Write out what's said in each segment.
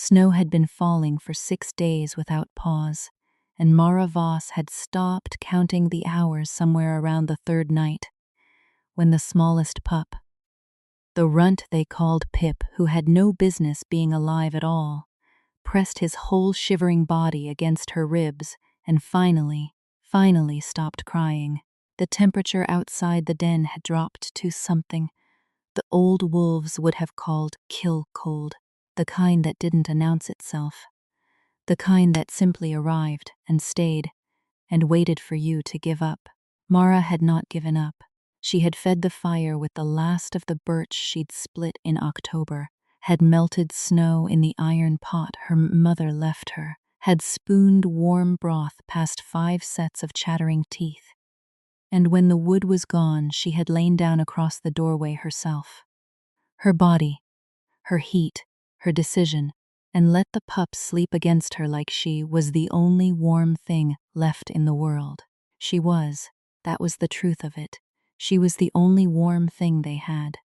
Snow had been falling for 6 days without pause, and Mara Voss had stopped counting the hours somewhere around the third night, when the smallest pup, the runt they called Pip, who had no business being alive at all, pressed his whole shivering body against her ribs and finally stopped crying. The temperature outside the den had dropped to something the old wolves would have called kill cold, the kind that didn't announce itself, the kind that simply arrived and stayed and waited for you to give up. Mara had not given up. She had fed the fire with the last of the birch she'd split in October, had melted snow in the iron pot her mother left her, had spooned warm broth past 5 sets of chattering teeth. And when the wood was gone, she had lain down across the doorway herself. Her body, her heat, her decision, and let the pup sleep against her like she was the only warm thing left in the world. She was, that was the truth of it. She was the only warm thing they had.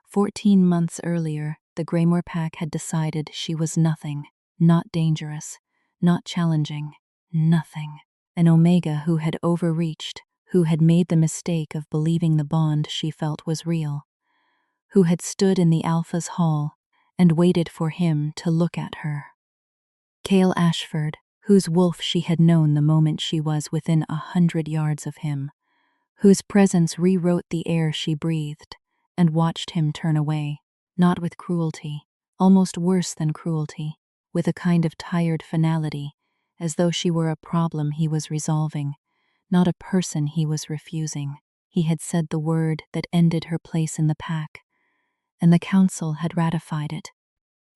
14 months earlier, the Greymore pack had decided she was nothing, not dangerous, not challenging, nothing. An Omega who had overreached, who had made the mistake of believing the bond she felt was real, who had stood in the Alpha's hall and waited for him to look at her. Cale Ashford, whose wolf she had known the moment she was within 100 yards of him, whose presence rewrote the air she breathed, and watched him turn away, not with cruelty, almost worse than cruelty, with a kind of tired finality, as though she were a problem he was resolving, not a person he was refusing. He had said the word that ended her place in the pack, and the council had ratified it,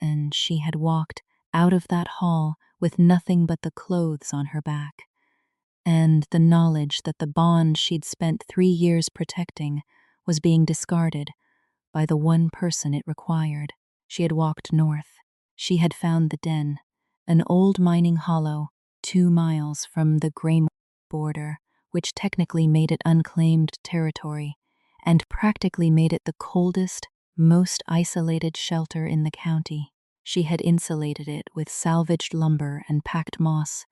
and she had walked out of that hall with nothing but the clothes on her back, and the knowledge that the bond she'd spent 3 years protecting was being discarded by the one person it required. She had walked north. She had found the den, an old mining hollow 2 miles from the Greymore border, which technically made it unclaimed territory, and practically made it the coldest, most isolated shelter in the county. She had insulated it with salvaged lumber and packed moss,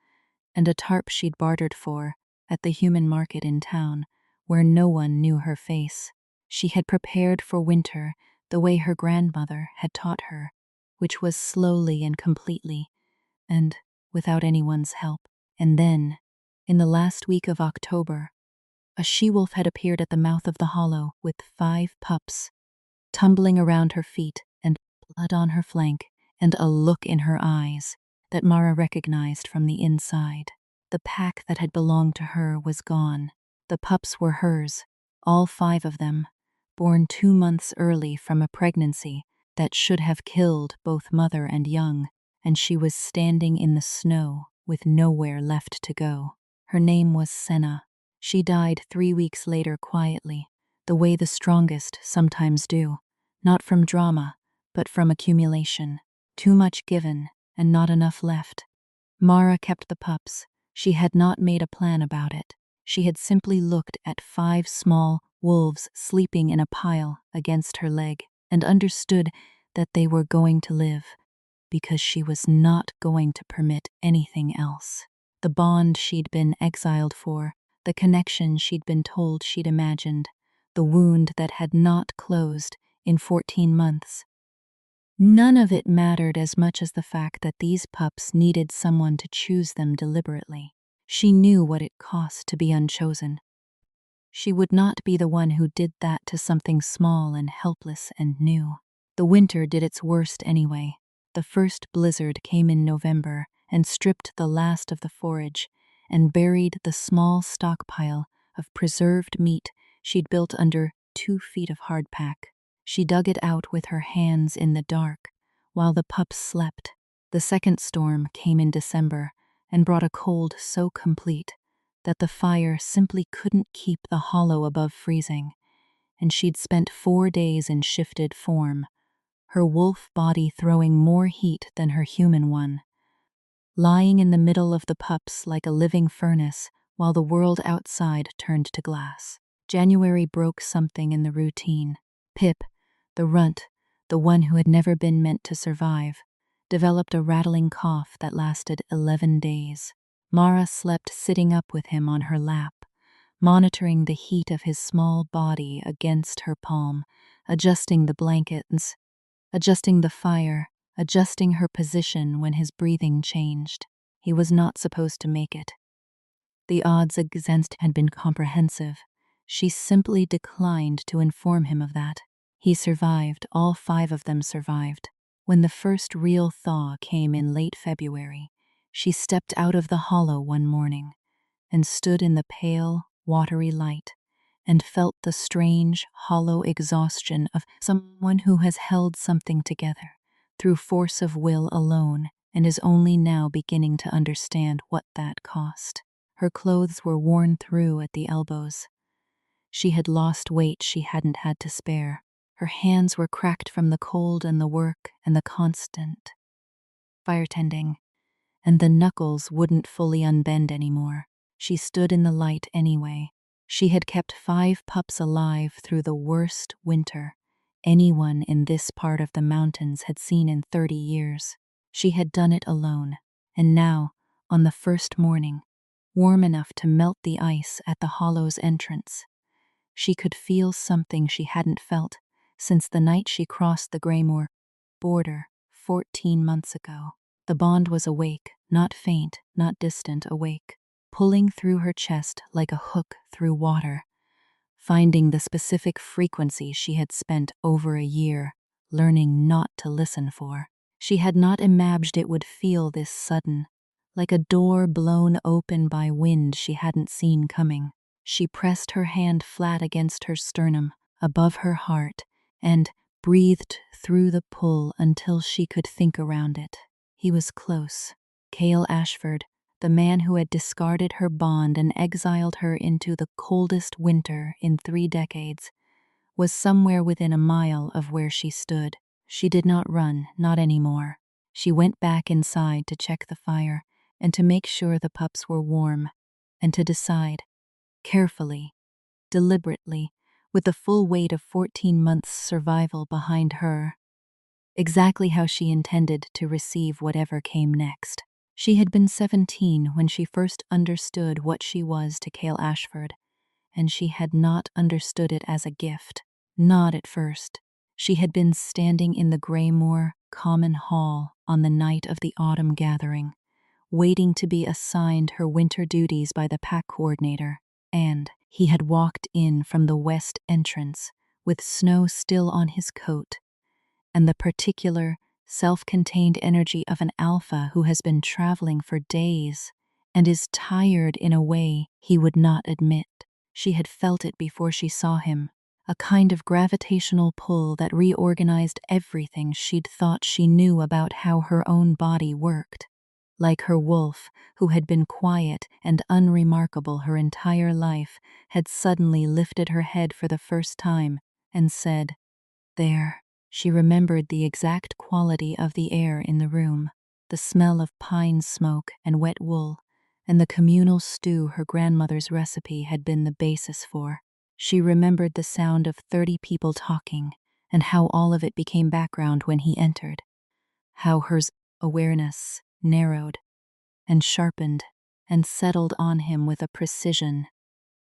and a tarp she'd bartered for at the human market in town, where no one knew her face. She had prepared for winter the way her grandmother had taught her, which was slowly and completely, and without anyone's help. And then, in the last week of October, a she-wolf had appeared at the mouth of the hollow with 5 pups, tumbling around her feet and blood on her flank, and a look in her eyes that Mara recognized from the inside. The pack that had belonged to her was gone. The pups were hers, all 5 of them, born 2 months early from a pregnancy that should have killed both mother and young, and she was standing in the snow with nowhere left to go. Her name was Senna. She died 3 weeks later quietly, the way the strongest sometimes do, not from drama, but from accumulation. Too much given and not enough left. Mara kept the pups. She had not made a plan about it. She had simply looked at 5 small wolves sleeping in a pile against her leg and understood that they were going to live, because she was not going to permit anything else. The bond she'd been exiled for, the connection she'd been told she'd imagined, the wound that had not closed in 14 months. None of it mattered as much as the fact that these pups needed someone to choose them deliberately. She knew what it cost to be unchosen. She would not be the one who did that to something small and helpless and new. The winter did its worst anyway. The first blizzard came in November and stripped the last of the forage and buried the small stockpile of preserved meat she'd built under 2 feet of hardpack. She dug it out with her hands in the dark while the pups slept. The second storm came in December and brought a cold so complete that the fire simply couldn't keep the hollow above freezing, and she'd spent 4 days in shifted form, her wolf body throwing more heat than her human one, lying in the middle of the pups like a living furnace while the world outside turned to glass. January broke something in the routine. Pip, the runt, the one who had never been meant to survive, developed a rattling cough that lasted 11 days. Mara slept sitting up with him on her lap, monitoring the heat of his small body against her palm, adjusting the blankets, adjusting the fire, adjusting her position when his breathing changed. He was not supposed to make it. The odds against had been comprehensive. She simply declined to inform him of that. He survived, all 5 of them survived. When the first real thaw came in late February, she stepped out of the hollow one morning and stood in the pale, watery light and felt the strange, hollow exhaustion of someone who has held something together through force of will alone and is only now beginning to understand what that cost. Her clothes were worn through at the elbows. She had lost weight she hadn't had to spare. Her hands were cracked from the cold and the work and the constant fire tending, and the knuckles wouldn't fully unbend anymore. She stood in the light anyway. She had kept 5 pups alive through the worst winter anyone in this part of the mountains had seen in 30 years. She had done it alone, and now, on the first morning, warm enough to melt the ice at the hollow's entrance, she could feel something she hadn't felt since the night she crossed the Greymoor border 14 months ago. The bond was awake, not faint, not distant, awake, pulling through her chest like a hook through water, finding the specific frequency she had spent over a year learning not to listen for. She had not imagined it would feel this sudden, like a door blown open by wind she hadn't seen coming. She pressed her hand flat against her sternum, above her heart, and breathed through the pull until she could think around it. He was close. Cale Ashford, the man who had discarded her bond and exiled her into the coldest winter in 3 decades, was somewhere within a mile of where she stood. She did not run, not anymore. She went back inside to check the fire and to make sure the pups were warm, and to decide, carefully, deliberately, with the full weight of 14 months' survival behind her, exactly how she intended to receive whatever came next. She had been 17 when she first understood what she was to Cale Ashford, and she had not understood it as a gift. Not at first. She had been standing in the Greymoor Common Hall on the night of the autumn gathering, waiting to be assigned her winter duties by the pack coordinator, and he had walked in from the west entrance with snow still on his coat and the particular, self-contained energy of an alpha who has been traveling for days and is tired in a way he would not admit. She had felt it before she saw him, a kind of gravitational pull that reorganized everything she'd thought she knew about how her own body worked. Like her wolf, who had been quiet and unremarkable her entire life, had suddenly lifted her head for the first time and said, "There." She remembered the exact quality of the air in the room, the smell of pine smoke and wet wool, and the communal stew her grandmother's recipe had been the basis for. She remembered the sound of 30 people talking, and how all of it became background when he entered, how her awareness narrowed and sharpened and settled on him with a precision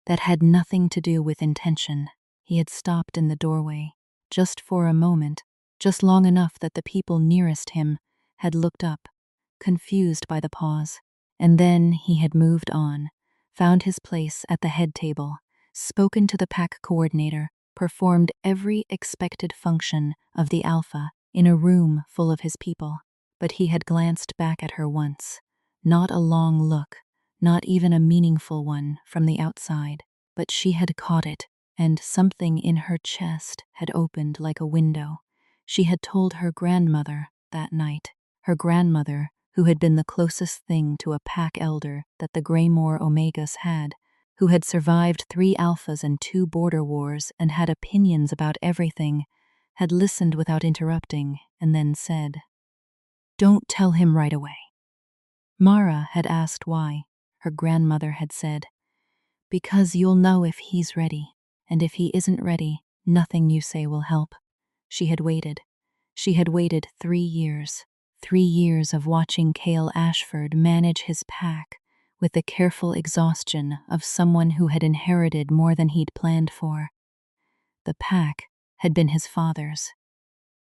that had nothing to do with intention. He had stopped in the doorway, just for a moment, just long enough that the people nearest him had looked up, confused by the pause, and then he had moved on, found his place at the head table, spoken to the pack coordinator, performed every expected function of the alpha in a room full of his people. But he had glanced back at her once, not a long look, not even a meaningful one from the outside, but she had caught it, and something in her chest had opened like a window. She had told her grandmother that night, her grandmother who had been the closest thing to a pack elder that the Greymoor Omegas had, who had survived 3 alphas and 2 border wars and had opinions about everything, had listened without interrupting and then said, "Don't tell him right away." Mara had asked why. Her grandmother had said, "Because you'll know if he's ready, and if he isn't ready, nothing you say will help." She had waited. She had waited 3 years, 3 years of watching Cale Ashford manage his pack with the careful exhaustion of someone who had inherited more than he'd planned for. The pack had been his father's,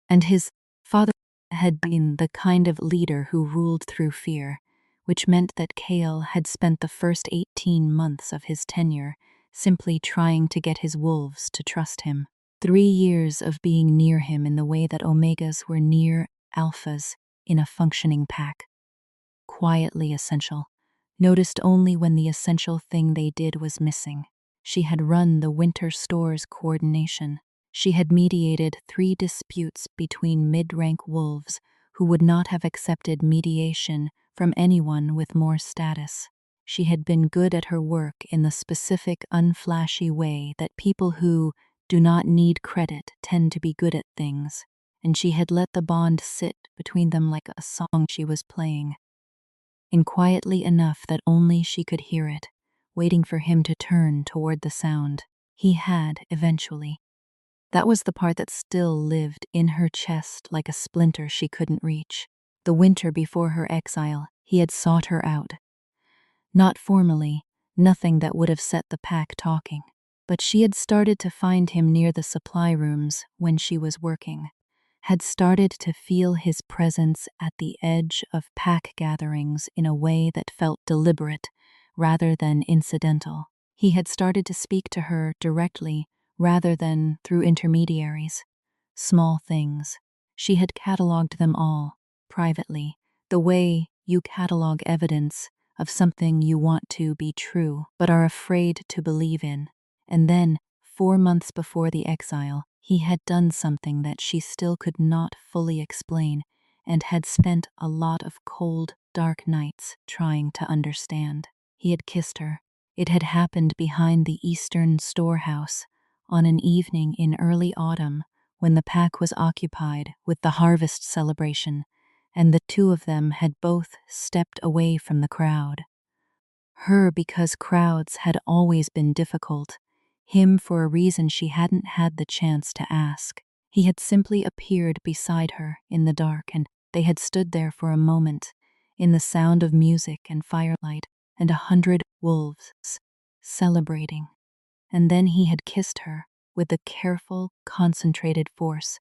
and his father had been the kind of leader who ruled through fear, which meant that Cale had spent the first 18 months of his tenure simply trying to get his wolves to trust him. 3 years of being near him in the way that omegas were near alphas in a functioning pack. Quietly essential, noticed only when the essential thing they did was missing. She had run the winter store's coordination. She had mediated 3 disputes between mid-rank wolves who would not have accepted mediation from anyone with more status. She had been good at her work in the specific, unflashy way that people who do not need credit tend to be good at things, and she had let the bond sit between them like a song she was playing, and quietly enough that only she could hear it, waiting for him to turn toward the sound. He had, eventually. That was the part that still lived in her chest like a splinter she couldn't reach. The winter before her exile, he had sought her out. Not formally, nothing that would have set the pack talking, but she had started to find him near the supply rooms when she was working, had started to feel his presence at the edge of pack gatherings in a way that felt deliberate rather than incidental. He had started to speak to her directly rather than through intermediaries. Small things. She had cataloged them all, privately, the way you catalog evidence of something you want to be true but are afraid to believe in. And then, 4 months before the exile, he had done something that she still could not fully explain and had spent a lot of cold, dark nights trying to understand. He had kissed her. It had happened behind the eastern storehouse on an evening in early autumn when the pack was occupied with the harvest celebration, and the two of them had both stepped away from the crowd. Her because crowds had always been difficult, him for a reason she hadn't had the chance to ask. He had simply appeared beside her in the dark, and they had stood there for a moment, in the sound of music and firelight and 100 wolves celebrating. And then he had kissed her with the careful, concentrated force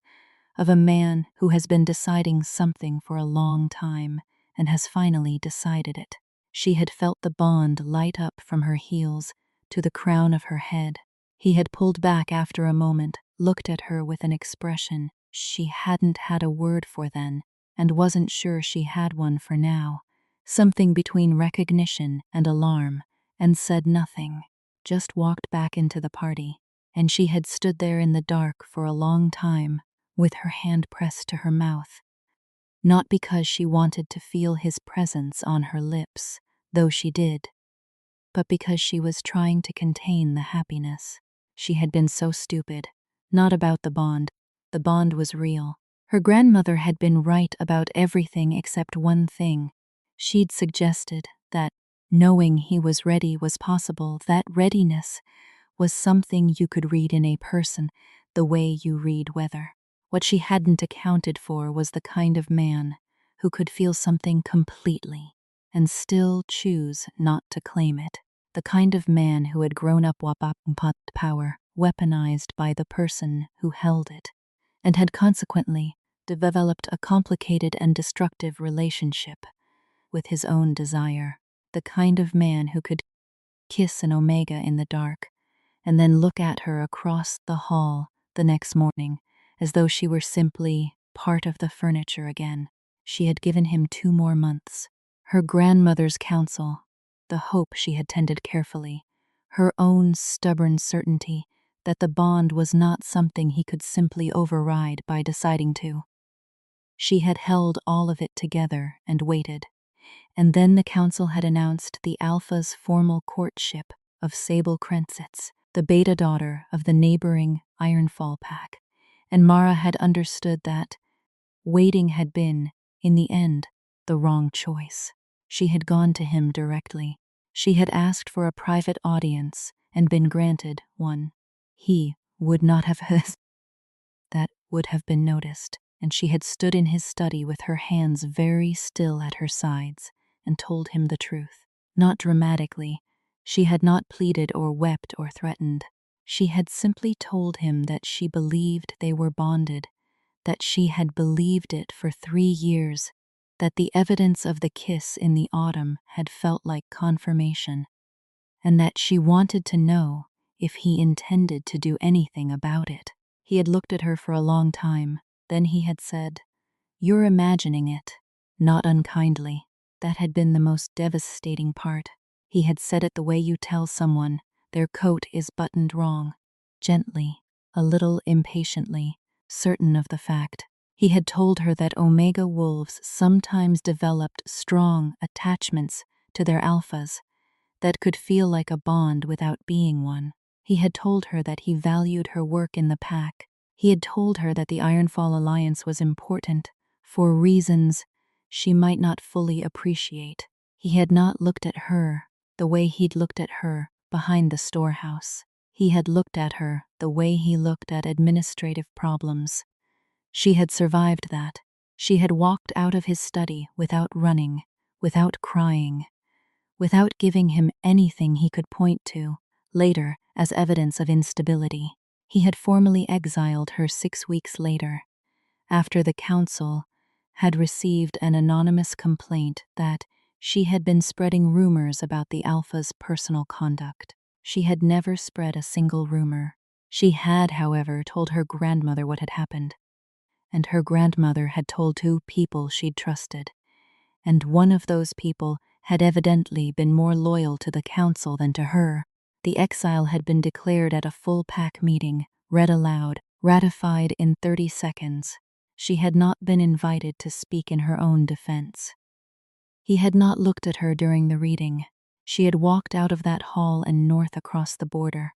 of a man who has been deciding something for a long time and has finally decided it. She had felt the bond light up from her heels to the crown of her head. He had pulled back after a moment, looked at her with an expression she hadn't had a word for then, and wasn't sure she had one for now, something between recognition and alarm, and said nothing, just walked back into the party, and she had stood there in the dark for a long time, with her hand pressed to her mouth. Not because she wanted to feel his presence on her lips, though she did, but because she was trying to contain the happiness. She had been so stupid. Not about the bond. The bond was real. Her grandmother had been right about everything except one thing. She'd suggested that knowing he was ready was possible, that readiness was something you could read in a person the way you read weather. What she hadn't accounted for was the kind of man who could feel something completely and still choose not to claim it. The kind of man who had grown up wapapumpat power, weaponized by the person who held it, and had consequently developed a complicated and destructive relationship with his own desire. The kind of man who could kiss an omega in the dark and then look at her across the hall the next morning as though she were simply part of the furniture again. She had given him 2 more months. Her grandmother's counsel, the hope she had tended carefully, her own stubborn certainty that the bond was not something he could simply override by deciding to. She had held all of it together and waited. And then the council had announced the Alpha's formal courtship of Sable Krensitz, the beta daughter of the neighboring Ironfall pack, and Mara had understood that waiting had been, in the end, the wrong choice. She had gone to him directly. She had asked for a private audience and been granted one. He would not have that would have been noticed. and she had stood in his study with her hands very still at her sides and told him the truth. Not dramatically. She had not pleaded or wept or threatened. She had simply told him that she believed they were bonded, that she had believed it for 3 years, that the evidence of the kiss in the autumn had felt like confirmation, and that she wanted to know if he intended to do anything about it. He had looked at her for a long time. Then he had said, "You're imagining it," not unkindly. That had been the most devastating part. He had said it the way you tell someone their coat is buttoned wrong, gently, a little impatiently, certain of the fact. He had told her that Omega wolves sometimes developed strong attachments to their alphas that could feel like a bond without being one. He had told her that he valued her work in the pack. He had told her that the Ironfall Alliance was important for reasons she might not fully appreciate. He had not looked at her the way he'd looked at her behind the storehouse. He had looked at her the way he looked at administrative problems. She had survived that. She had walked out of his study without running, without crying, without giving him anything he could point to, later as evidence of instability. He had formally exiled her 6 weeks later, after the council had received an anonymous complaint that she had been spreading rumors about the Alpha's personal conduct. She had never spread a single rumor. She had, however, told her grandmother what had happened, and her grandmother had told 2 people she'd trusted, and one of those people had evidently been more loyal to the council than to her. The exile had been declared at a full pack meeting, read aloud, ratified in 30 seconds. She had not been invited to speak in her own defense. He had not looked at her during the reading. She had walked out of that hall and north across the border,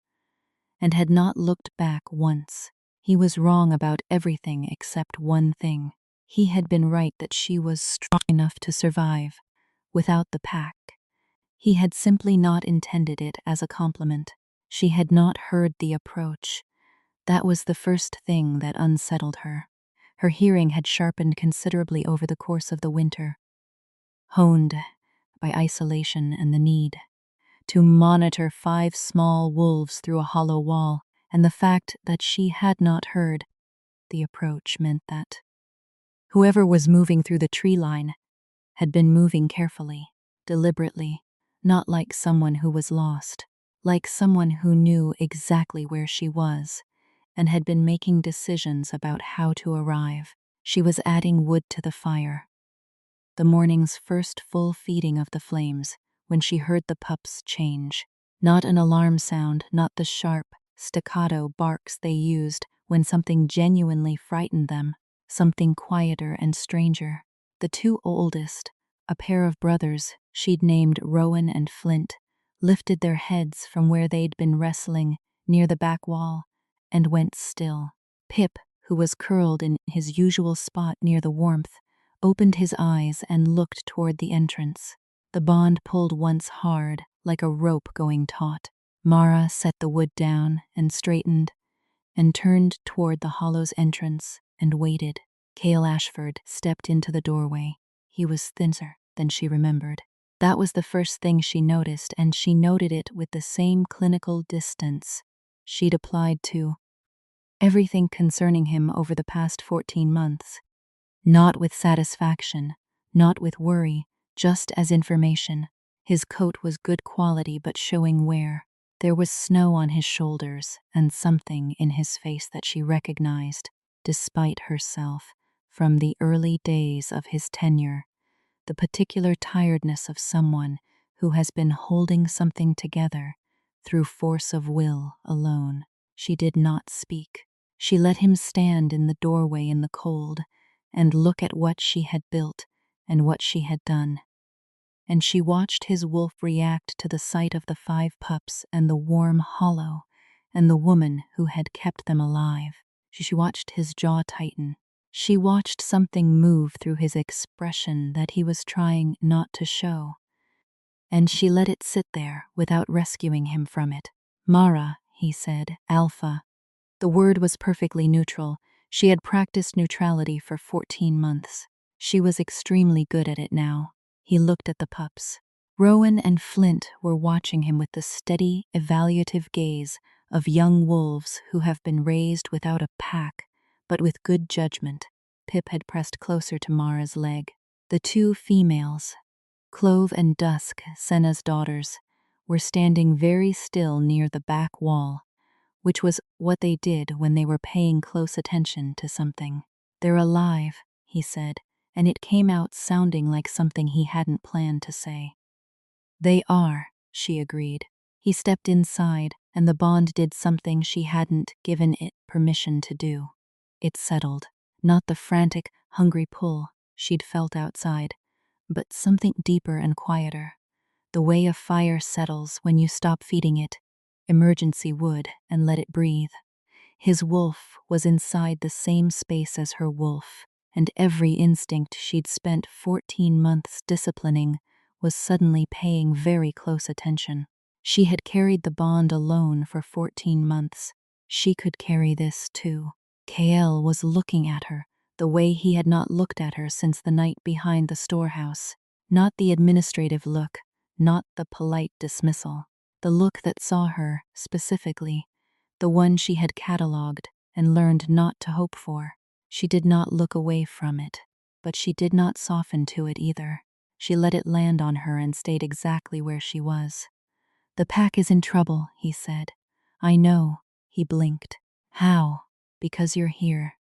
and had not looked back once. He was wrong about everything except one thing. He had been right that she was strong enough to survive without the pack. He had simply not intended it as a compliment. She had not heard the approach. That was the first thing that unsettled her. Her hearing had sharpened considerably over the course of the winter, honed by isolation and the need to monitor 5 small wolves through a hollow wall, and the fact that she had not heard the approach meant that whoever was moving through the tree line had been moving carefully, deliberately, not like someone who was lost, like someone who knew exactly where she was and had been making decisions about how to arrive. She was adding wood to the fire. The morning's first full feeding of the flames, when she heard the pups change. Not an alarm sound, not the sharp, staccato barks they used when something genuinely frightened them, something quieter and stranger. The 2 oldest, a pair of brothers she'd named Rowan and Flint, lifted their heads from where they'd been wrestling near the back wall and went still. Pip, who was curled in his usual spot near the warmth, opened his eyes and looked toward the entrance. The bond pulled once hard, like a rope going taut. Mara set the wood down and straightened, and turned toward the hollow's entrance and waited. Cale Ashford stepped into the doorway. He was thinner than she remembered. That was the first thing she noticed, and she noted it with the same clinical distance she'd applied to everything concerning him over the past 14 months. Not with satisfaction, not with worry, just as information. His coat was good quality but showing wear. There was snow on his shoulders and something in his face that she recognized, despite herself, from the early days of his tenure. The particular tiredness of someone who has been holding something together through force of will alone. She did not speak. She let him stand in the doorway in the cold and look at what she had built and what she had done. And she watched his wolf react to the sight of the 5 pups and the warm hollow and the woman who had kept them alive. She watched his jaw tighten. She watched something move through his expression that he was trying not to show. And she let it sit there without rescuing him from it. "Mara," he said, "Alpha." The word was perfectly neutral. She had practiced neutrality for 14 months. She was extremely good at it now. He looked at the pups. Rowan and Flint were watching him with the steady, evaluative gaze of young wolves who have been raised without a pack, but with good judgment. Pip had pressed closer to Mara's leg. The two females, Clove and Dusk, Senna's daughters, were standing very still near the back wall, which was what they did when they were paying close attention to something. "They're alive," he said, and it came out sounding like something he hadn't planned to say. "They are," she agreed. He stepped inside, and the bond did something she hadn't given it permission to do. It settled, not the frantic, hungry pull she'd felt outside, but something deeper and quieter. The way a fire settles when you stop feeding it, emergency wood, and let it breathe. His wolf was inside the same space as her wolf, and every instinct she'd spent 14 months disciplining was suddenly paying very close attention. She had carried the bond alone for 14 months. She could carry this too. Kael was looking at her, the way he had not looked at her since the night behind the storehouse. Not the administrative look, not the polite dismissal. The look that saw her, specifically, the one she had catalogued and learned not to hope for. She did not look away from it, but she did not soften to it either. She let it land on her and stayed exactly where she was. "The pack is in trouble," he said. "I know," he blinked. "How?" "Because you're here."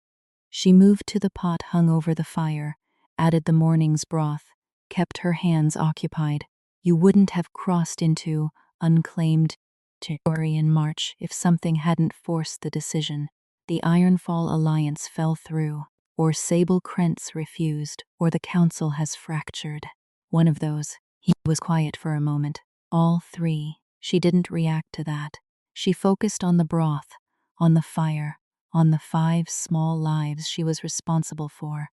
She moved to the pot hung over the fire, added the morning's broth, kept her hands occupied. "You wouldn't have crossed into unclaimed territory in March if something hadn't forced the decision. The Ironfall Alliance fell through, or Sable Krentz refused, or the Council has fractured. One of those." He was quiet for a moment. All three. She didn't react to that. She focused on the broth, on the fire, on the 5 small lives she was responsible for,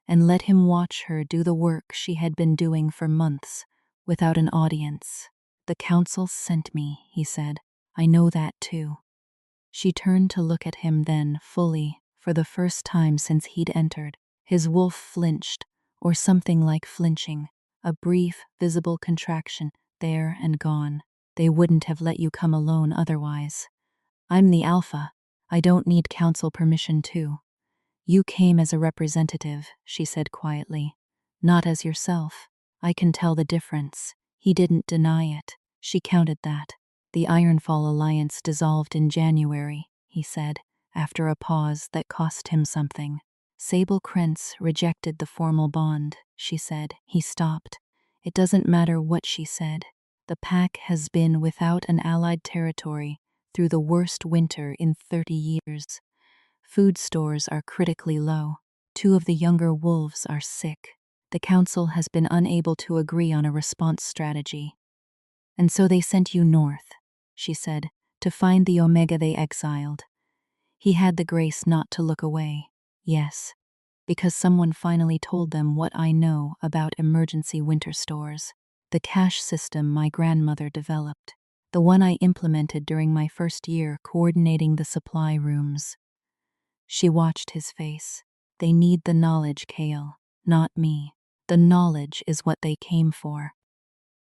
and let him watch her do the work she had been doing for months, without an audience. "The Council sent me," he said. "I know that too." She turned to look at him then, fully, for the first time since he'd entered. His wolf flinched, or something like flinching, a brief, visible contraction, there and gone. "They wouldn't have let you come alone otherwise. I'm the alpha. I don't need council permission too." "You came as a representative," she said quietly. "Not as yourself. I can tell the difference." He didn't deny it. She counted that. "The Ironfall Alliance dissolved in January," he said, after a pause that cost him something. "Sable Krentz rejected the formal bond," she said. He stopped. It doesn't matter what she said. The pack has been without an allied territory through the worst winter in 30 years. Food stores are critically low. 2 of the younger wolves are sick. The council has been unable to agree on a response strategy. "And so they sent you north," she said, "to find the Omega they exiled." He had the grace not to look away. "Yes, because someone finally told them what I know about emergency winter stores. The cash system my grandmother developed. The one I implemented during my first year coordinating the supply rooms." She watched his face. "They need the knowledge, Kael, not me. The knowledge is what they came for."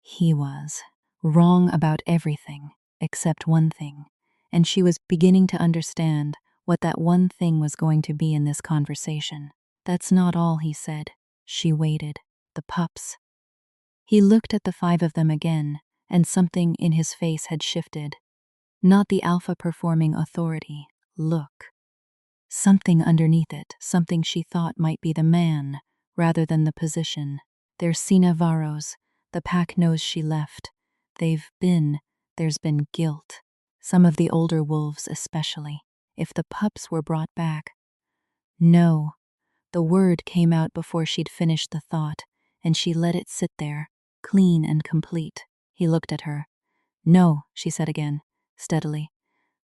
He was wrong about everything, except one thing, and she was beginning to understand what that one thing was going to be in this conversation. "That's not all," he said. She waited. "The pups." He looked at the 5 of them again, and something in his face had shifted. Not the alpha performing authority. Look. Something underneath it, something she thought might be the man, rather than the position. "They're Sina Varos. The pack knows she left. There's been guilt. Some of the older wolves especially. If the pups were brought back." "No." The word came out before she'd finished the thought, and she let it sit there, clean and complete. He looked at her. "No," she said again, steadily.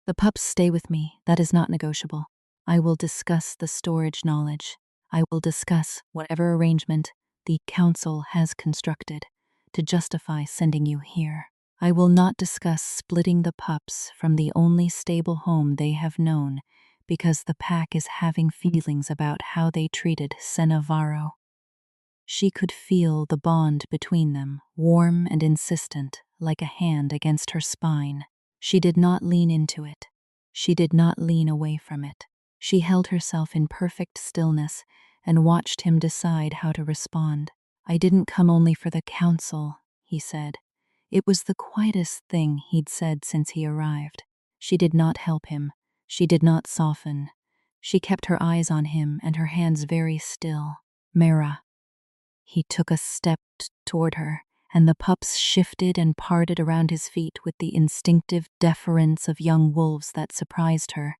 "The pups stay with me. That is not negotiable. I will discuss the storage knowledge. I will discuss whatever arrangement the council has constructed to justify sending you here. I will not discuss splitting the pups from the only stable home they have known because the pack is having feelings about how they treated Senavaro. She could feel the bond between them, warm and insistent, like a hand against her spine. She did not lean into it. She did not lean away from it. She held herself in perfect stillness and watched him decide how to respond. "I didn't come only for the counsel," he said. It was the quietest thing he'd said since he arrived. She did not help him. She did not soften. She kept her eyes on him and her hands very still. "Mara." He took a step toward her, and the pups shifted and parted around his feet with the instinctive deference of young wolves that surprised her.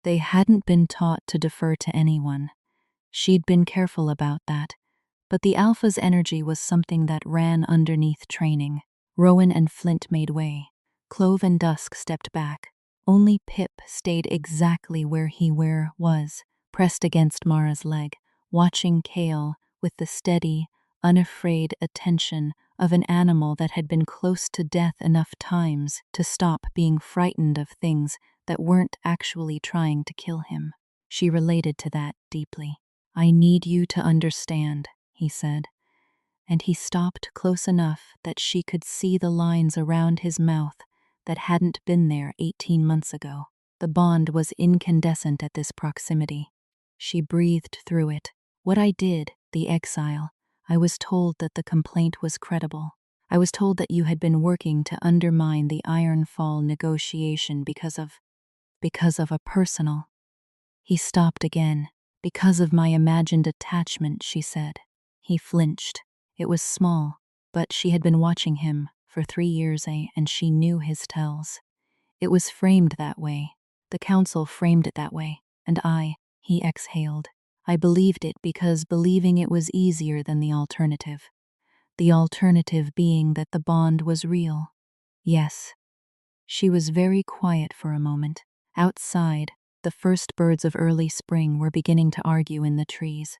They hadn't been taught to defer to anyone. She'd been careful about that, but the alpha's energy was something that ran underneath training. Rowan and Flint made way. Clove and Dusk stepped back. Only Pip stayed exactly where he was, pressed against Mara's leg, watching Kale with the steady, unafraid attention of an animal that had been close to death enough times to stop being frightened of things that weren't actually trying to kill him. She related to that deeply. "I need you to understand," he said, and he stopped close enough that she could see the lines around his mouth that hadn't been there 18 months ago. The bond was incandescent at this proximity. She breathed through it. "What I did, the exile, I was told that the complaint was credible. I was told that you had been working to undermine the Ironfall negotiation because of a personal." He stopped again. "Because of my imagined attachment," she said. He flinched. It was small, but she had been watching him for 3 years, and she knew his tells. "It was framed that way. The council framed it that way. And he exhaled. "I believed it because believing it was easier than the alternative. The alternative being that the bond was real." "Yes." She was very quiet for a moment. Outside, the first birds of early spring were beginning to argue in the trees.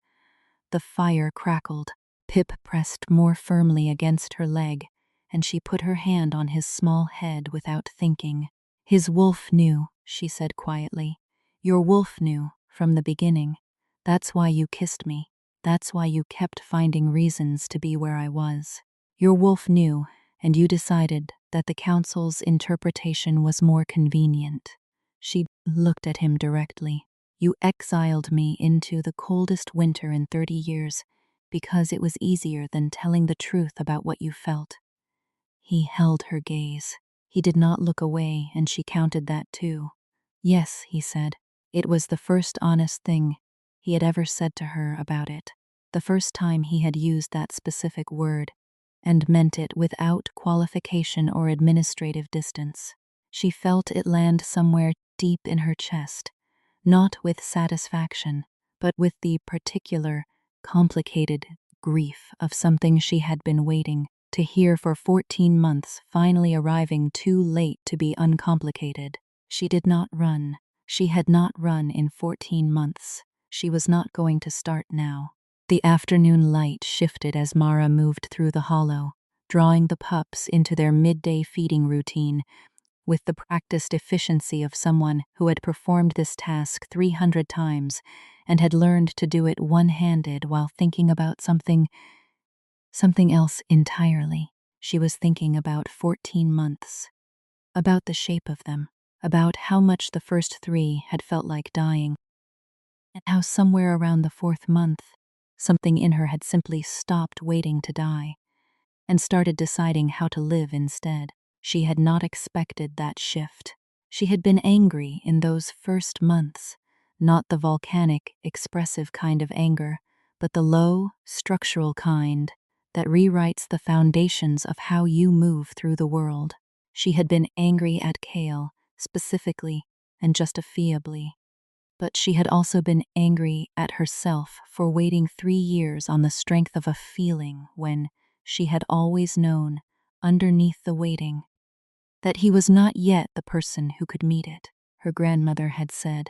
The fire crackled. Pip pressed more firmly against her leg, and she put her hand on his small head without thinking. "His wolf knew," she said quietly. "Your wolf knew, from the beginning. That's why you kissed me. That's why you kept finding reasons to be where I was. Your wolf knew, and you decided that the council's interpretation was more convenient." She looked at him directly. "You exiled me into the coldest winter in 30 years because it was easier than telling the truth about what you felt." He held her gaze. He did not look away, and she counted that too. "Yes," he said. It was the first honest thing he had ever said to her about it. The first time he had used that specific word and meant it without qualification or administrative distance. She felt it land somewhere deep in her chest, not with satisfaction, but with the particular, complicated grief of something she had been waiting to hear for 14 months, finally arriving too late to be uncomplicated. She did not run. She had not run in 14 months. She was not going to start now. The afternoon light shifted as Mara moved through the hollow, drawing the pups into their midday feeding routine with the practiced efficiency of someone who had performed this task 300 times and had learned to do it one-handed while thinking about something else entirely. She was thinking about 14 months, about the shape of them, about how much the first 3 had felt like dying, and how somewhere around the 4th month, something in her had simply stopped waiting to die and started deciding how to live instead. She had not expected that shift. She had been angry in those first months, not the volcanic, expressive kind of anger, but the low, structural kind that rewrites the foundations of how you move through the world. She had been angry at Kale, specifically and justifiably, but she had also been angry at herself for waiting 3 years on the strength of a feeling when she had always known, underneath the waiting, that he was not yet the person who could meet it. Her grandmother had said,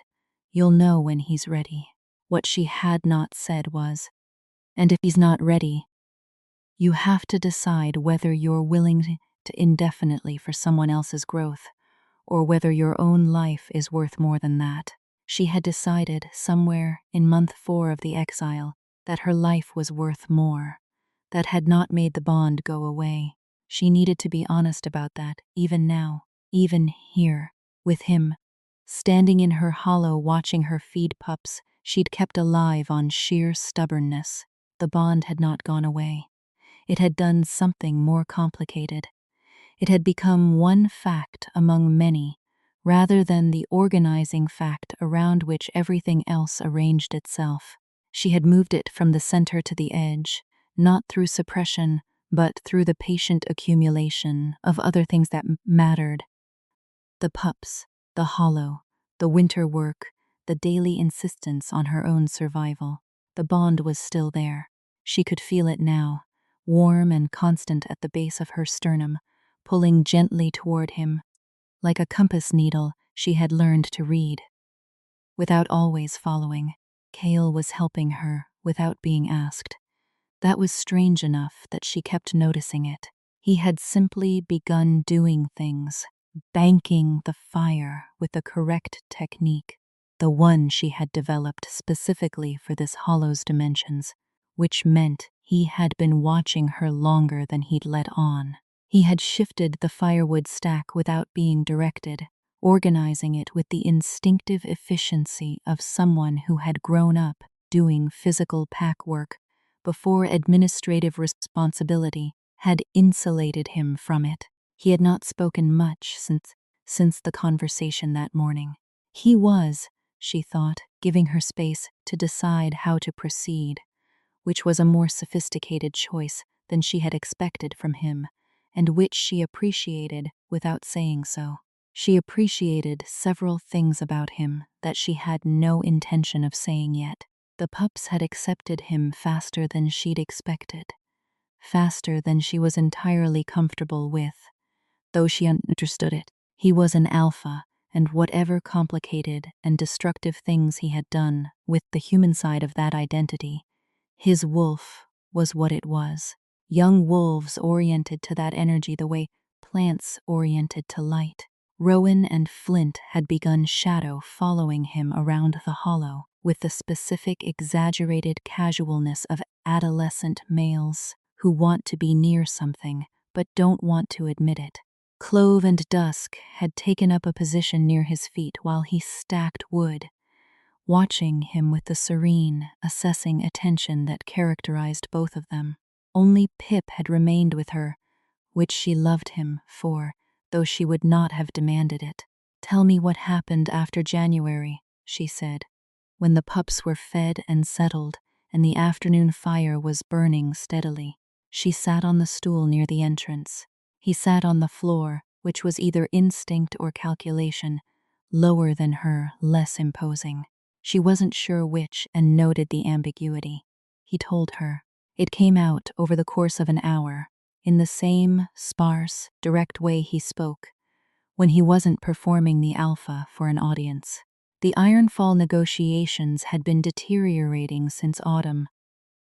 "You'll know when he's ready." What she had not said was, "And if he's not ready, you have to decide whether you're willing to indefinitely for someone else's growth, or whether your own life is worth more than that." She had decided, somewhere in month 4 of the exile, that her life was worth more. That had not made the bond go away. She needed to be honest about that, even now, even here, with him. Standing in her hollow watching her feed pups, she'd kept alive on sheer stubbornness. The bond had not gone away. It had done something more complicated. It had become one fact among many, rather than the organizing fact around which everything else arranged itself. She had moved it from the center to the edge, not through suppression, but through the patient accumulation of other things that mattered. The pups, the hollow, the winter work, the daily insistence on her own survival. The bond was still there. She could feel it now, warm and constant at the base of her sternum, pulling gently toward him. Like a compass needle, she had learned to read. Without always following, Kale was helping her without being asked. That was strange enough that she kept noticing it. He had simply begun doing things, banking the fire with the correct technique, the one she had developed specifically for this hollow's dimensions, which meant he had been watching her longer than he'd let on. He had shifted the firewood stack without being directed, organizing it with the instinctive efficiency of someone who had grown up doing physical pack work before administrative responsibility had insulated him from it. He had not spoken much since the conversation that morning. He was, she thought, giving her space to decide how to proceed, which was a more sophisticated choice than she had expected from him, and which she appreciated without saying so. She appreciated several things about him that she had no intention of saying yet. The pups had accepted him faster than she'd expected, faster than she was entirely comfortable with, though she understood it. He was an alpha, and whatever complicated and destructive things he had done with the human side of that identity, his wolf was what it was. Young wolves oriented to that energy the way plants oriented to light. Rowan and Flint had begun shadow following him around the hollow with the specific exaggerated casualness of adolescent males who want to be near something but don't want to admit it. Clove and Dusk had taken up a position near his feet while he stacked wood, watching him with the serene, assessing attention that characterized both of them. Only Pip had remained with her, which she loved him for, though she would not have demanded it. "Tell me what happened after January," she said, when the pups were fed and settled and the afternoon fire was burning steadily. She sat on the stool near the entrance. He sat on the floor, which was either instinct or calculation, lower than her, less imposing. She wasn't sure which and noted the ambiguity. He told her. It came out over the course of an hour, in the same sparse, direct way he spoke, when he wasn't performing the alpha for an audience. The Ironfall negotiations had been deteriorating since autumn.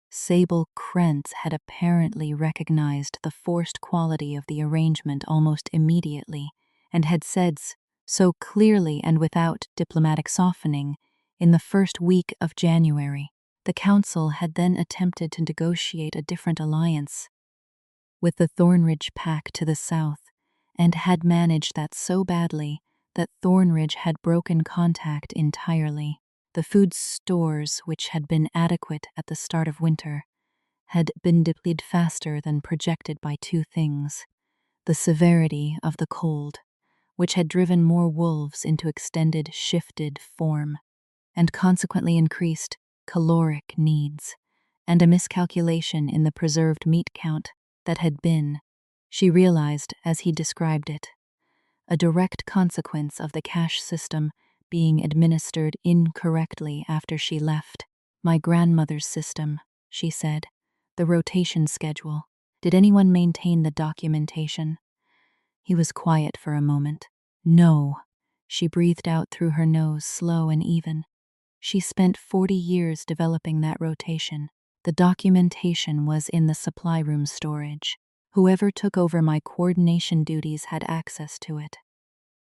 Sable Krentz had apparently recognized the forced quality of the arrangement almost immediately, and had said so clearly and without diplomatic softening in the first week of January. The council had then attempted to negotiate a different alliance with the Thornridge pack to the south, and had managed that so badly that Thornridge had broken contact entirely. The food stores, which had been adequate at the start of winter, had been depleted faster than projected by two things: the severity of the cold, which had driven more wolves into extended shifted form, and consequently increased caloric needs, and a miscalculation in the preserved meat count that had been, she realized as he described it, a direct consequence of the cash system being administered incorrectly after she left. "My grandmother's system," she said. "The rotation schedule. Did anyone maintain the documentation?" He was quiet for a moment. "No," she breathed out through her nose, slow and even. "She spent 40 years developing that rotation. The documentation was in the supply room storage. Whoever took over my coordination duties had access to it.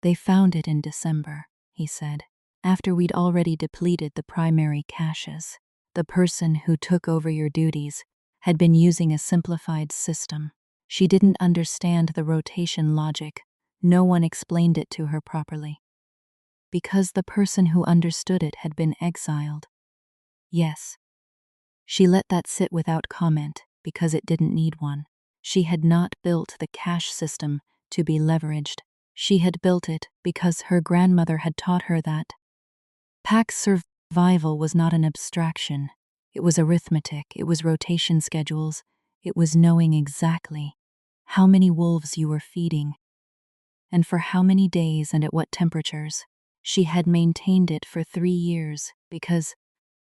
They found it in December," he said. after we'd already depleted the primary caches. The person who took over your duties had been using a simplified system. She didn't understand the rotation logic. No one explained it to her properly. Because the person who understood it had been exiled. Yes. She let that sit without comment because it didn't need one. She had not built the cash system to be leveraged. She had built it because her grandmother had taught her that pack survival was not an abstraction. It was arithmetic, it was rotation schedules, it was knowing exactly how many wolves you were feeding, and for how many days and at what temperatures. She had maintained it for 3 years because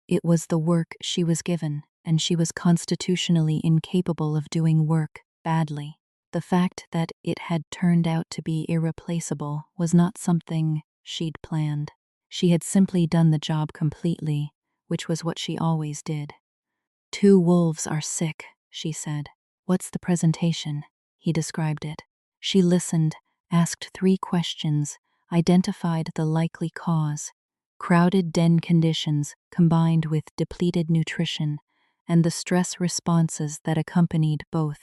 it was the work she was given, and she was constitutionally incapable of doing work badly. The fact that it had turned out to be irreplaceable was not something she'd planned. She had simply done the job completely, which was what she always did. 2 wolves are sick, she said. What's the presentation? He described it. She listened, asked 3 questions, identified the likely cause. Crowded den conditions combined with depleted nutrition and the stress responses that accompanied both,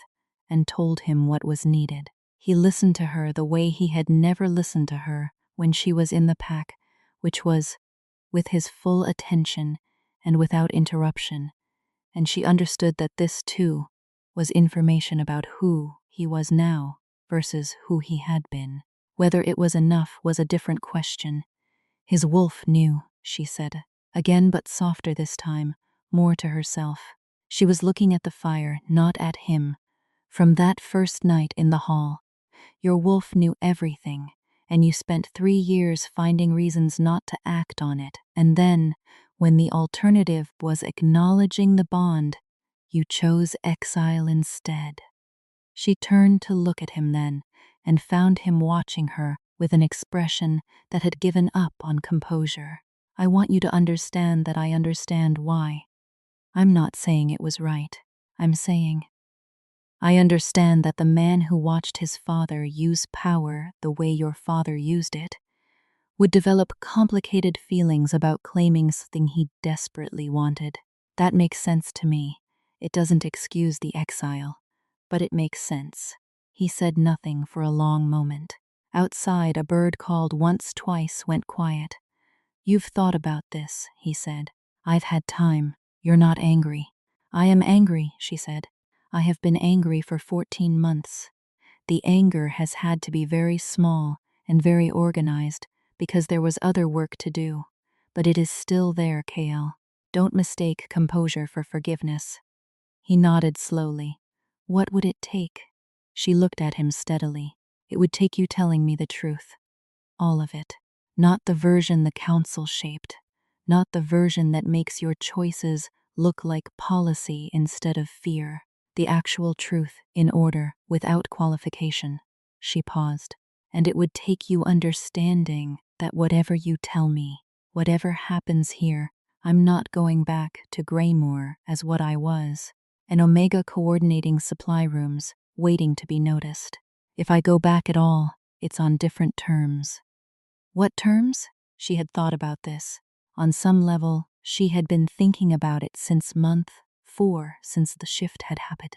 and told him what was needed. He listened to her the way he had never listened to her when she was in the pack, which was with his full attention and without interruption, and she understood that this, too, was information about who he was now versus who he had been. Whether it was enough was a different question. His wolf knew, she said, again but softer this time, more to herself. She was looking at the fire, not at him. From that first night in the hall, your wolf knew everything, and you spent 3 years finding reasons not to act on it, and then, when the alternative was acknowledging the bond, you chose exile instead. She turned to look at him then, and found him watching her with an expression that had given up on composure. I want you to understand that I understand why. I'm not saying it was right. I'm saying I understand that the man who watched his father use power the way your father used it would develop complicated feelings about claiming something he desperately wanted. That makes sense to me. It doesn't excuse the exile, but it makes sense. He said nothing for a long moment. Outside, a bird called once, twice, went quiet. You've thought about this, he said. I've had time. You're not angry. I am angry, she said. I have been angry for 14 months. The anger has had to be very small and very organized because there was other work to do. But it is still there, KL. Don't mistake composure for forgiveness. He nodded slowly. What would it take? She looked at him steadily. It would take you telling me the truth. All of it. Not the version the council shaped. Not the version that makes your choices look like policy instead of fear. The actual truth, in order, without qualification. She paused. And it would take you understanding that whatever you tell me, whatever happens here, I'm not going back to Greymoor as what I was. An Omega coordinating supply rooms, waiting to be noticed. If I go back at all, it's on different terms. What terms? She had thought about this. On some level, she had been thinking about it since month 4, since the shift had happened.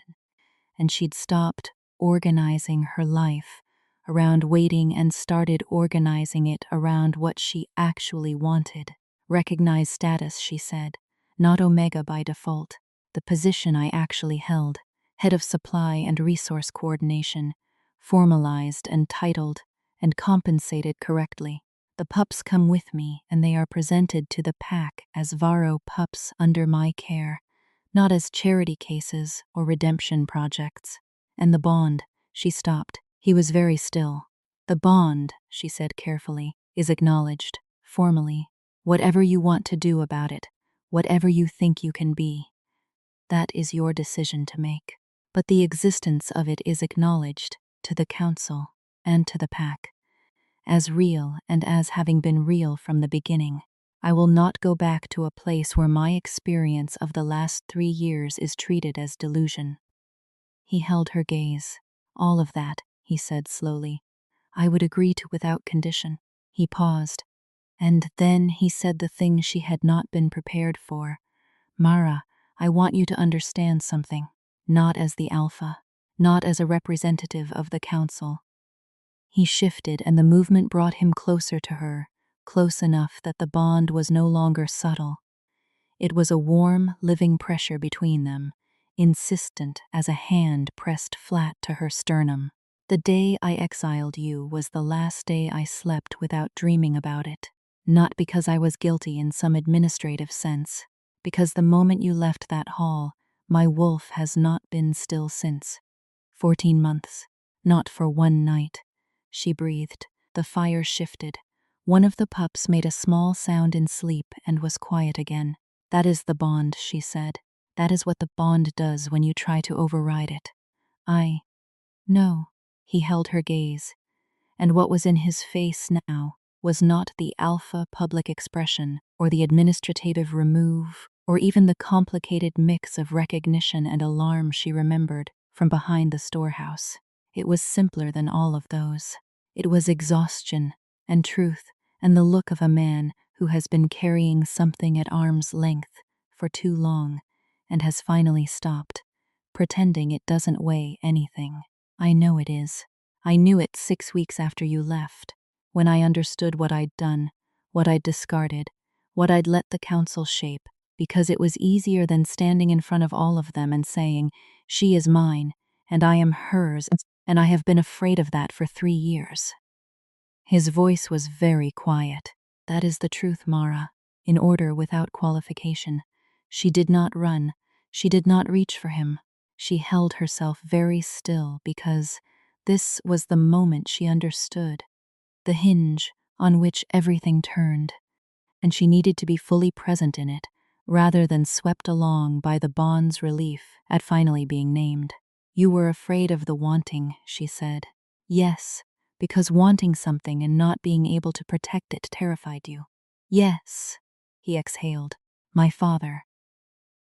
And she'd stopped organizing her life around waiting and started organizing it around what she actually wanted. Recognize status, she said, not Omega by default. The position I actually held, head of supply and resource coordination, formalized and titled and compensated correctly. The pups come with me and they are presented to the pack as Varro pups under my care, not as charity cases or redemption projects. And the bond, she stopped. He was very still. The bond, she said carefully, is acknowledged, formally. Whatever you want to do about it, whatever you think you can be, that is your decision to make. But the existence of it is acknowledged to the council and to the pack as real and as having been real from the beginning. I will not go back to a place where my experience of the last 3 years is treated as delusion. He held her gaze. All of that, he said slowly, I would agree to without condition. He paused, And then he said the thing she had not been prepared for. Mara, I want you to understand something. Not as the alpha, not as a representative of the council. He shifted, and the movement brought him closer to her, close enough that the bond was no longer subtle. It was a warm, living pressure between them, insistent as a hand pressed flat to her sternum. The day I exiled you was the last day I slept without dreaming about it. Not because I was guilty in some administrative sense, because the moment you left that hall, my wolf has not been still since. 14 months, not for one night. She breathed. The fire shifted. One of the pups made a small sound in sleep and was quiet again. That is the bond, she said. That is what the bond does when you try to override it. No. He held her gaze. And what was in his face now was not the alpha public expression, or the administrative remove, or even the complicated mix of recognition and alarm she remembered from behind the storehouse. It was simpler than all of those. It was exhaustion and truth and the look of a man who has been carrying something at arm's length for too long and has finally stopped, pretending it doesn't weigh anything. I know it is. I knew it 6 weeks after you left, when I understood what I'd done, what I'd discarded, what I'd let the council shape, because it was easier than standing in front of all of them and saying, she is mine, and I am hers, and I have been afraid of that for 3 years. His voice was very quiet. That is the truth, Mara. In order, without qualification. She did not run. She did not reach for him. She held herself very still because this was the moment she understood, the hinge on which everything turned, and she needed to be fully present in it, rather than swept along by the bond's relief at finally being named. You were afraid of the wanting, she said. Yes, because wanting something and not being able to protect it terrified you. Yes, he exhaled. My father.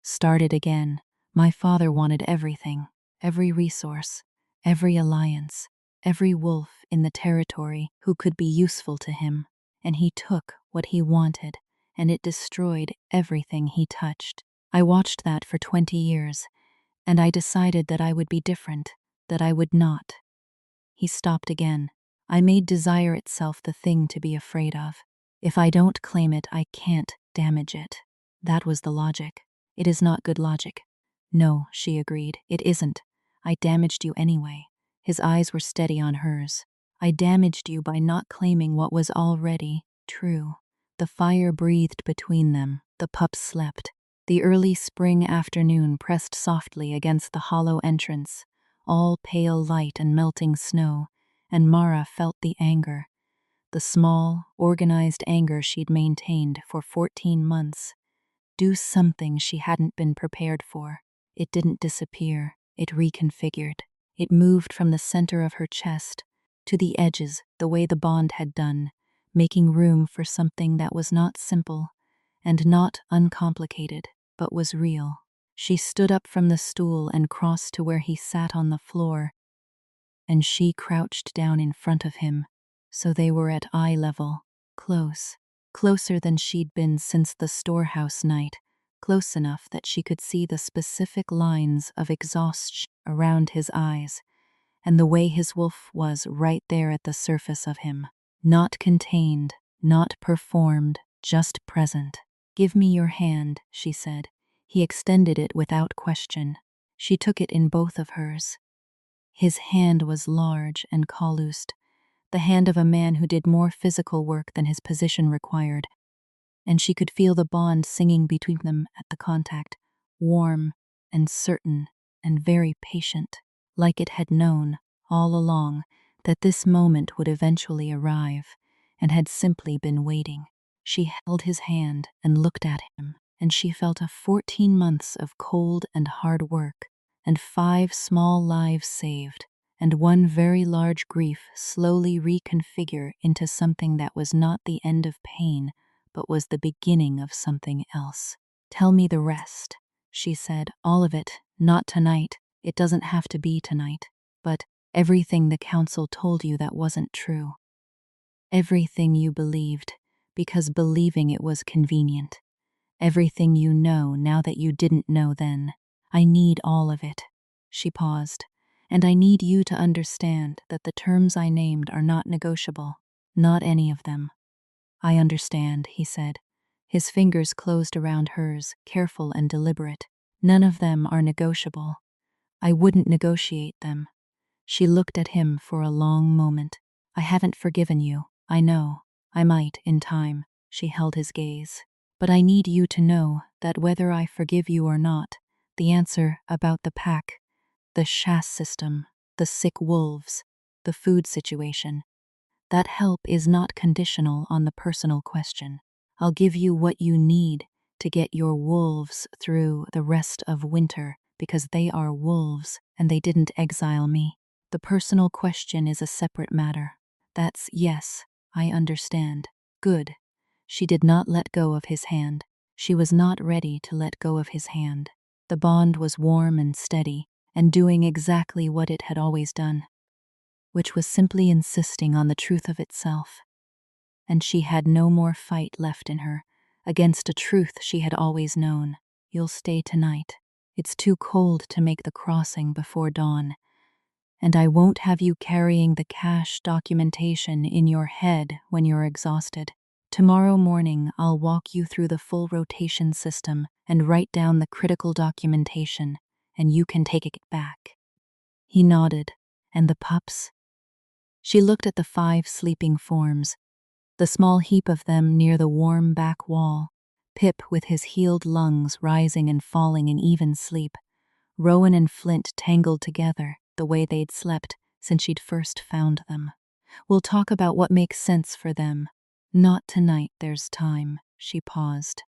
Started again. My father wanted everything, every resource, every alliance, every wolf in the territory who could be useful to him, and he took what he wanted, and it destroyed everything he touched. I watched that for 20 years, and I decided that I would be different, that I would not. He stopped again. I made desire itself the thing to be afraid of. If I don't claim it, I can't damage it. That was the logic. It is not good logic. No, she agreed, it isn't. I damaged you anyway. His eyes were steady on hers. I damaged you by not claiming what was already true. The fire breathed between them. The pups slept. The early spring afternoon pressed softly against the hollow entrance, all pale light and melting snow, and Mara felt the anger. The small, organized anger she'd maintained for 14 months. Do something she hadn't been prepared for. It didn't disappear, it reconfigured. It moved from the center of her chest to the edges the way the bond had done, making room for something that was not simple and not uncomplicated, but was real. She stood up from the stool and crossed to where he sat on the floor, and she crouched down in front of him, so they were at eye level, close, closer than she'd been since the storehouse night, close enough that she could see the specific lines of exhaustion around his eyes, and the way his wolf was right there at the surface of him, not contained, not performed, just present. Give me your hand, she said. He extended it without question. She took it in both of hers. His hand was large and calloused, the hand of a man who did more physical work than his position required, and she could feel the bond singing between them at the contact, warm and certain and very patient, like it had known, all along, that this moment would eventually arrive, and had simply been waiting. She held his hand and looked at him, and she felt 14 months of cold and hard work, and 5 small lives saved, and one very large grief slowly reconfigure into something that was not the end of pain, but was the beginning of something else. Tell me the rest, she said. All of it, not tonight. It doesn't have to be tonight. But everything the council told you that wasn't true. Everything you believed, because believing it was convenient. Everything you know now that you didn't know then. I need all of it. She paused. And I need you to understand that the terms I named are not negotiable. Not any of them. I understand, he said. His fingers closed around hers, careful and deliberate. None of them are negotiable. I wouldn't negotiate them. She looked at him for a long moment. I haven't forgiven you. I know. I might, in time. She held his gaze. But I need you to know that whether I forgive you or not, the answer about the pack, the chasse system, the sick wolves, the food situation, that help is not conditional on the personal question. I'll give you what you need to get your wolves through the rest of winter because they are wolves and they didn't exile me. The personal question is a separate matter. That's yes, I understand. Good. She did not let go of his hand. She was not ready to let go of his hand. The bond was warm and steady and doing exactly what it had always done, which was simply insisting on the truth of itself. And she had no more fight left in her against a truth she had always known. You'll stay tonight. It's too cold to make the crossing before dawn, and I won't have you carrying the cache documentation in your head when you're exhausted. Tomorrow morning I'll walk you through the full rotation system and write down the critical documentation, and you can take it back. He nodded. And the pups? She looked at the 5 sleeping forms, the small heap of them near the warm back wall, Pip with his healed lungs rising and falling in even sleep, Rowan and Flint tangled together the way they'd slept since she'd first found them. We'll talk about what makes sense for them. Not tonight, there's time. She paused.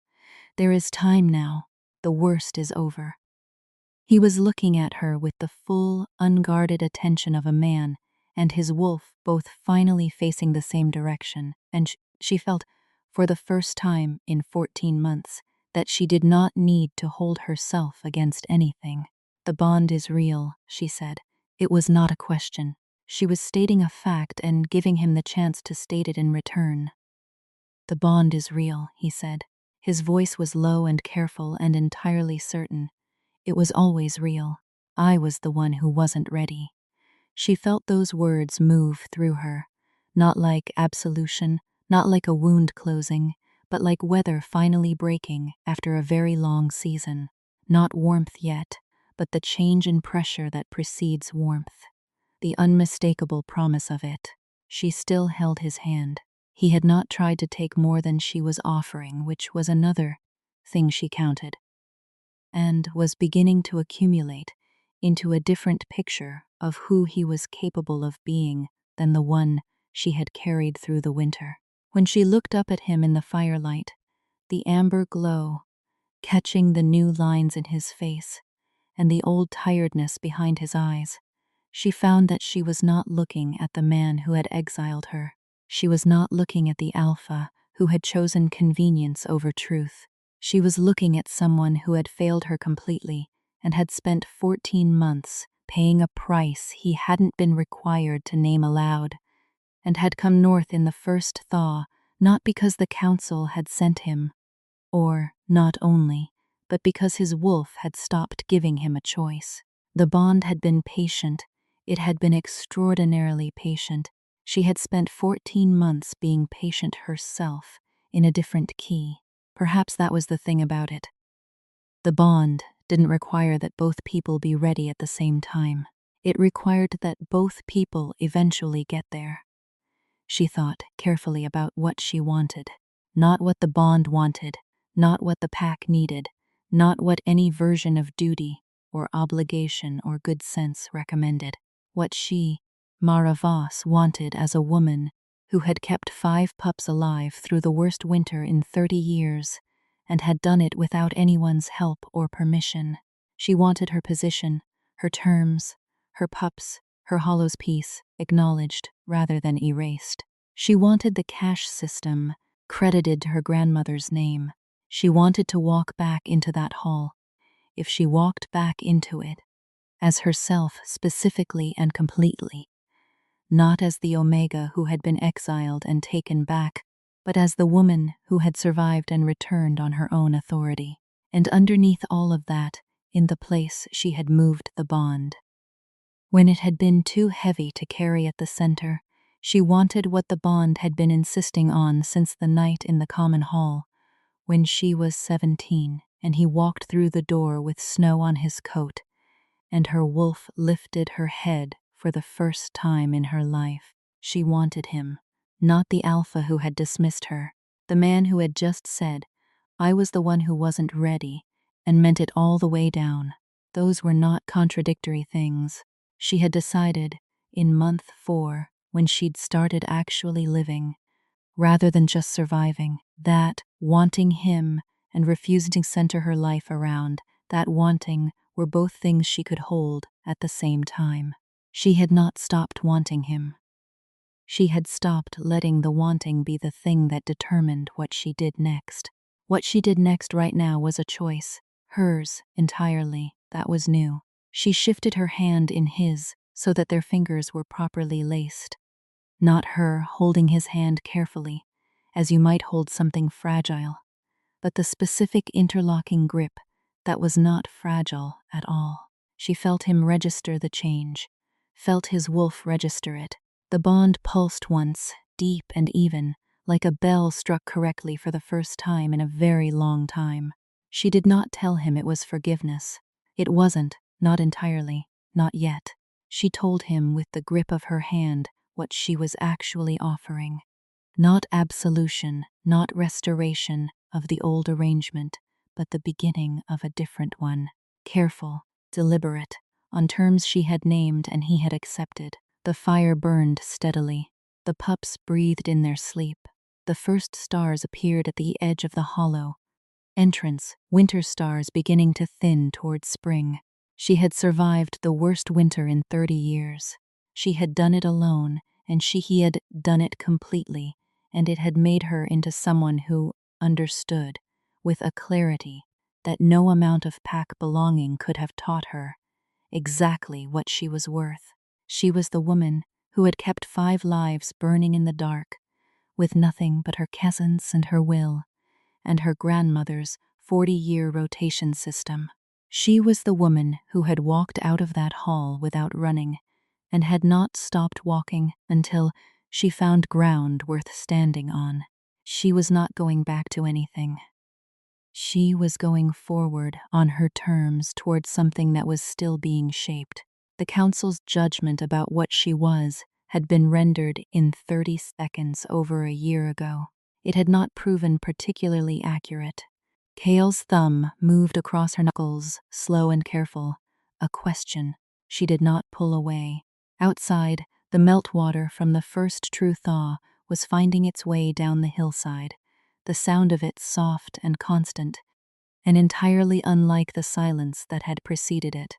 There is time now. The worst is over. He was looking at her with the full, unguarded attention of a man and his wolf both finally facing the same direction, and she felt, for the first time in 14 months, that she did not need to hold herself against anything. The bond is real, she said. It was not a question. She was stating a fact and giving him the chance to state it in return. The bond is real, he said. His voice was low and careful and entirely certain. It was always real. I was the one who wasn't ready. She felt those words move through her, not like absolution, not like a wound closing, but like weather finally breaking after a very long season. Not warmth yet, but the change in pressure that precedes warmth. The unmistakable promise of it. She still held his hand. He had not tried to take more than she was offering, which was another thing she counted, and was beginning to accumulate into a different picture of who he was capable of being than the one she had carried through the winter. When she looked up at him in the firelight, the amber glow, catching the new lines in his face and the old tiredness behind his eyes, she found that she was not looking at the man who had exiled her. She was not looking at the alpha who had chosen convenience over truth. She was looking at someone who had failed her completely and had spent 14 months paying a price he hadn't been required to name aloud, and had come north in the first thaw, not because the council had sent him, or, not only, but because his wolf had stopped giving him a choice. The bond had been patient. It had been extraordinarily patient. She had spent 14 months being patient herself, in a different key. Perhaps that was the thing about it. The bond didn't require that both people be ready at the same time. It required that both people eventually get there. She thought carefully about what she wanted, not what the bond wanted, not what the pack needed, not what any version of duty or obligation or good sense recommended. What she, Mara Voss, wanted as a woman who had kept 5 pups alive through the worst winter in 30 years and had done it without anyone's help or permission. She wanted her position, her terms, her pups, her Hollow's piece acknowledged rather than erased. She wanted the cash system credited to her grandmother's name. She wanted to walk back into that hall, if she walked back into it, as herself specifically and completely, not as the Omega who had been exiled and taken back, but as the woman who had survived and returned on her own authority. And underneath all of that, in the place she had moved the bond. When it had been too heavy to carry at the center, she wanted what the bond had been insisting on since the night in the common hall, when she was 17 and he walked through the door with snow on his coat, and her wolf lifted her head for the first time in her life. She wanted him, not the alpha who had dismissed her, the man who had just said, "I was the one who wasn't ready," and meant it all the way down. Those were not contradictory things. She had decided, in month 4, when she'd started actually living, rather than just surviving, that wanting him and refusing to center her life around that wanting were both things she could hold at the same time. She had not stopped wanting him. She had stopped letting the wanting be the thing that determined what she did next. What she did next right now was a choice, hers entirely, that was new. She shifted her hand in his so that their fingers were properly laced. Not her holding his hand carefully, as you might hold something fragile, but the specific interlocking grip that was not fragile at all. She felt him register the change, felt his wolf register it. The bond pulsed once, deep and even, like a bell struck correctly for the first time in a very long time. She did not tell him it was forgiveness. It wasn't, not entirely, not yet. She told him with the grip of her hand what she was actually offering. Not absolution, not restoration of the old arrangement, but the beginning of a different one. Careful, deliberate, on terms she had named and he had accepted. The fire burned steadily. The pups breathed in their sleep. The first stars appeared at the edge of the hollow. Entrance, winter stars beginning to thin towards spring. She had survived the worst winter in 30 years. She had done it alone, and he had done it completely, and it had made her into someone who understood, with a clarity that no amount of pack belonging could have taught her, exactly what she was worth. She was the woman who had kept 5 lives burning in the dark, with nothing but her cousins and her will, and her grandmother's 40-year rotation system. She was the woman who had walked out of that hall without running, and had not stopped walking until she found ground worth standing on. She was not going back to anything. She was going forward on her terms towards something that was still being shaped. The council's judgment about what she was had been rendered in 30 seconds over a year ago. It had not proven particularly accurate. Kale's thumb moved across her knuckles, slow and careful. A question. She did not pull away. Outside, the meltwater from the first true thaw was finding its way down the hillside, the sound of it soft and constant, and entirely unlike the silence that had preceded it.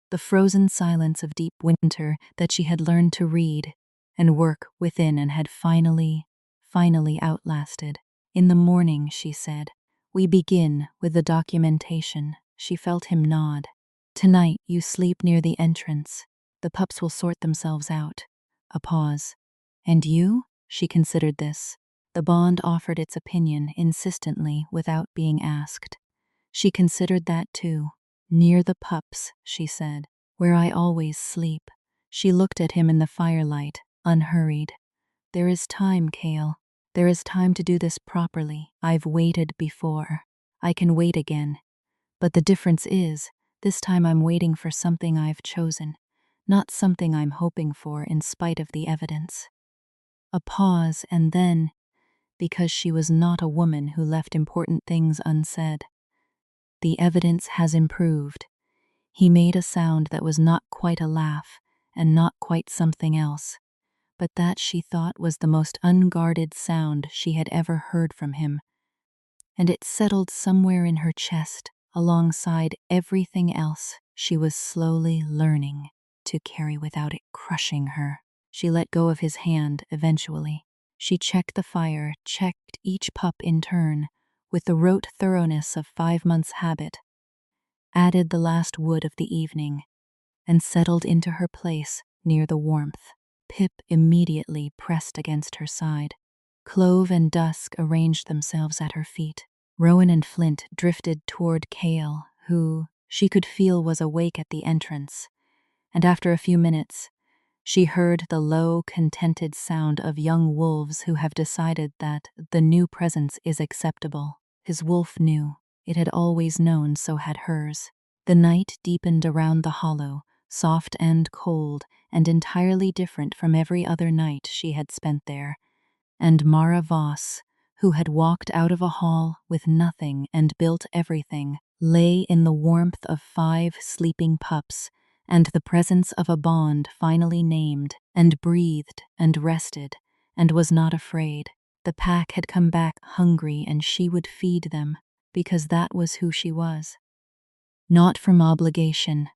The frozen silence of deep winter that she had learned to read and work within and had finally outlasted. In the morning, she said, "We begin with the documentation." She felt him nod. "Tonight you sleep near the entrance. The pups will sort themselves out." A pause. "And you?" She considered this. The bond offered its opinion insistently without being asked. She considered that too. "Near the pups," she said, "where I always sleep." She looked at him in the firelight, unhurried. "There is time, Kale. There is time to do this properly. I've waited before. I can wait again. But the difference is, this time I'm waiting for something I've chosen, not something I'm hoping for in spite of the evidence." A pause, and then, because she was not a woman who left important things unsaid, "The evidence has improved." He made a sound that was not quite a laugh and not quite something else, but that she thought was the most unguarded sound she had ever heard from him, and it settled somewhere in her chest alongside everything else she was slowly learning to carry without it crushing her. She let go of his hand eventually. She checked the fire, checked each pup in turn, with the rote thoroughness of 5 months' habit, added the last wood of the evening, and settled into her place near the warmth. Pip immediately pressed against her side. Clove and Dusk arranged themselves at her feet. Rowan and Flint drifted toward Kale, who she could feel was awake at the entrance, and after a few minutes, she heard the low, contented sound of young wolves who have decided that the new presence is acceptable. His wolf knew. It had always known, so had hers. The night deepened around the hollow, soft and cold, and entirely different from every other night she had spent there. And Mara Voss, who had walked out of a hall with nothing and built everything, lay in the warmth of 5 sleeping pups and the presence of a bond finally named, and breathed and rested, and was not afraid. The pack had come back hungry, and she would feed them, because that was who she was. Not from obligation,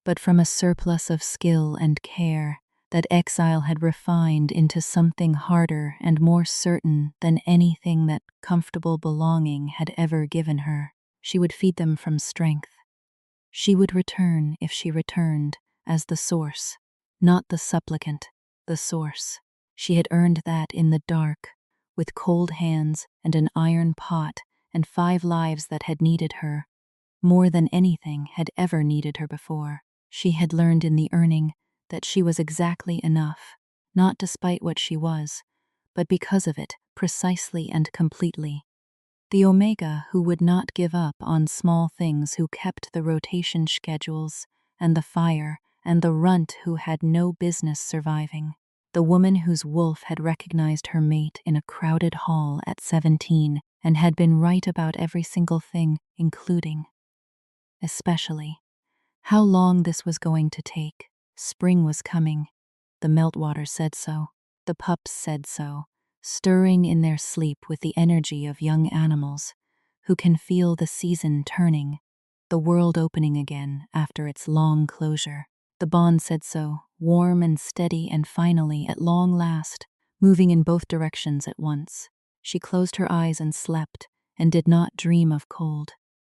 but from a surplus of skill and care that Exile had refined into something harder and more certain than anything that comfortable belonging had ever given her. She would feed them from strength. She would return, if she returned, as the source, not the supplicant, the source. She had earned that in the dark, with cold hands and an iron pot and 5 lives that had needed her, more than anything had ever needed her before. She had learned in the earning that she was exactly enough, not despite what she was, but because of it, precisely and completely. The Omega who would not give up on small things, who kept the rotation schedules, and the fire, and the runt who had no business surviving. The woman whose wolf had recognized her mate in a crowded hall at 17 and had been right about every single thing, including, especially, how long this was going to take. Spring was coming. The meltwater said so. The pups said so, stirring in their sleep with the energy of young animals who can feel the season turning, the world opening again after its long closure. The bond said so, warm and steady, and finally, at long last, moving in both directions at once. She closed her eyes and slept, and did not dream of cold.